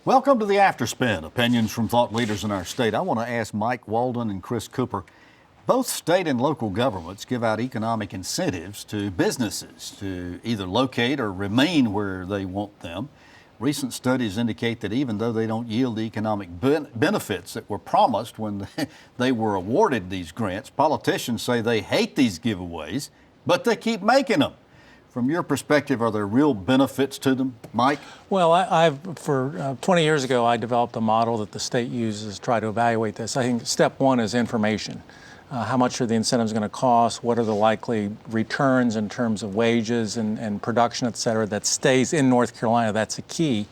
Welcome to the Afterspin, opinions from thought leaders in our state. I want to ask Mike Walden and Chris Cooper. Both state and local governments give out economic incentives to businesses to either locate or remain where they want them. Recent studies indicate that even though they don't yield the economic benefits that were promised when they were awarded these grants, politicians say they hate these giveaways, but they keep making them. From your perspective, are there real benefits to them, Mike? Well, for 20 years ago, I developed a model that the state uses to try to evaluate this. I think step one is information. How much are the incentives going to cost? What are the likely returns in terms of wages and production, et cetera, that stays in North Carolina? That's a key.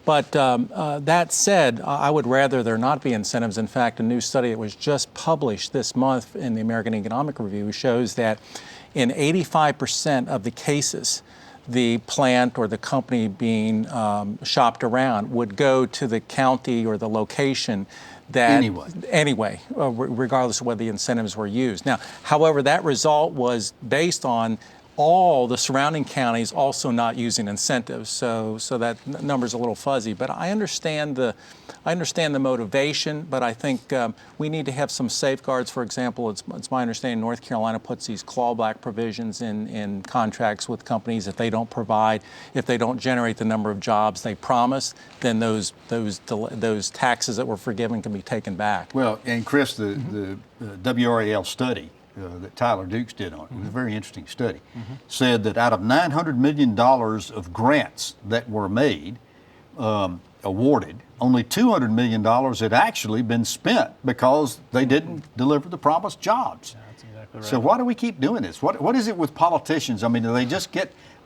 But that said, I would rather there not be incentives. In fact, a new study that was just published this month in the American Economic Review shows that in 85% of the cases, the plant or the company being shopped around would go to the county or the location that anyway, regardless of whether the incentives were used. Now, however, that result was based on all the surrounding counties also not using incentives, so that number's a little fuzzy. But I understand the motivation, but I think we need to have some safeguards. For example, it's my understanding North Carolina puts these clawback provisions in contracts with companies. If they don't provide, if they don't generate the number of jobs they promised, then those taxes that were forgiven can be taken back. Well, and Chris, the WRAL study that Tyler Dukes did on it, it was a very interesting study, said that out of $900 million of grants that were made, awarded, only $200 million had actually been spent because they didn't deliver the promised jobs. Yeah, that's exactly right. So why do we keep doing this? What is it with politicians? I mean, do they just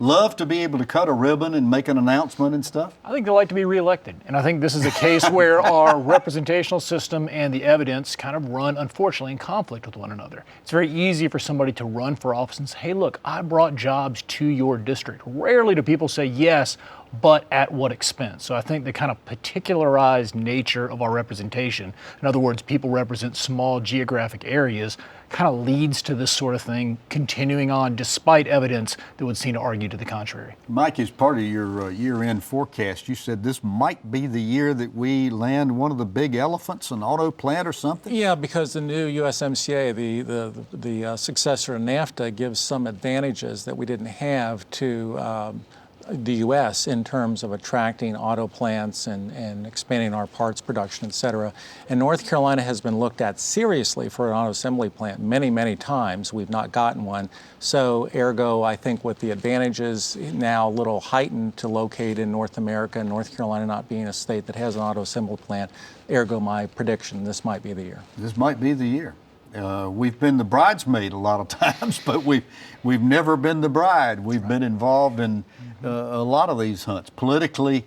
love to be able to cut a ribbon and make an announcement and stuff? I think they like to be reelected. And I think this is a case where our representational system and the evidence kind of run, unfortunately, in conflict with one another. It's very easy for somebody to run for office and say, hey, look, I brought jobs to your district. Rarely do people say yes, but at what expense? So I think the kind of particularized nature of our representation, in other words, people represent small geographic areas, kind of leads to this sort of thing continuing on despite evidence that would seem to argue to the contrary. Mike, as part of your year-end forecast, you said this might be the year that we land one of the big elephants, an auto plant or something? Yeah, because the new USMCA, the successor to NAFTA, gives some advantages that we didn't have to the U.S. in terms of attracting auto plants and expanding our parts production, et cetera. And North Carolina has been looked at seriously for an auto assembly plant many, many times. We've not gotten one. So ergo, I think with the advantages now a little heightened to locate in North America, and North Carolina not being a state that has an auto assembly plant, ergo my prediction, this might be the year. This might be the year. We've been the bridesmaid a lot of times, but we've never been the bride. We've been involved in a lot of these hunts. Politically,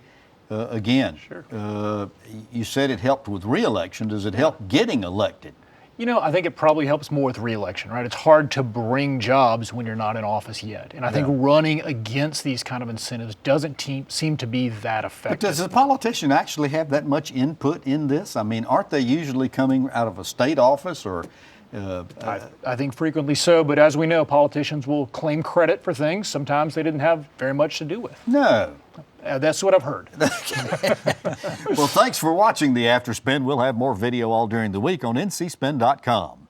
again, Sure. You said it helped with re-election. Does it help getting elected? You know, I think it probably helps more with re-election, right? It's hard to bring jobs when you're not in office yet. And I think running against these kind of incentives doesn't seem to be that effective. But does the politician actually have that much input in this? I mean, aren't they usually coming out of a state office or... I think frequently so, but as we know, politicians will claim credit for things sometimes they didn't have very much to do with. No. That's what I've heard. Well, thanks for watching the Afterspin. We'll have more video all during the week on ncspin.com.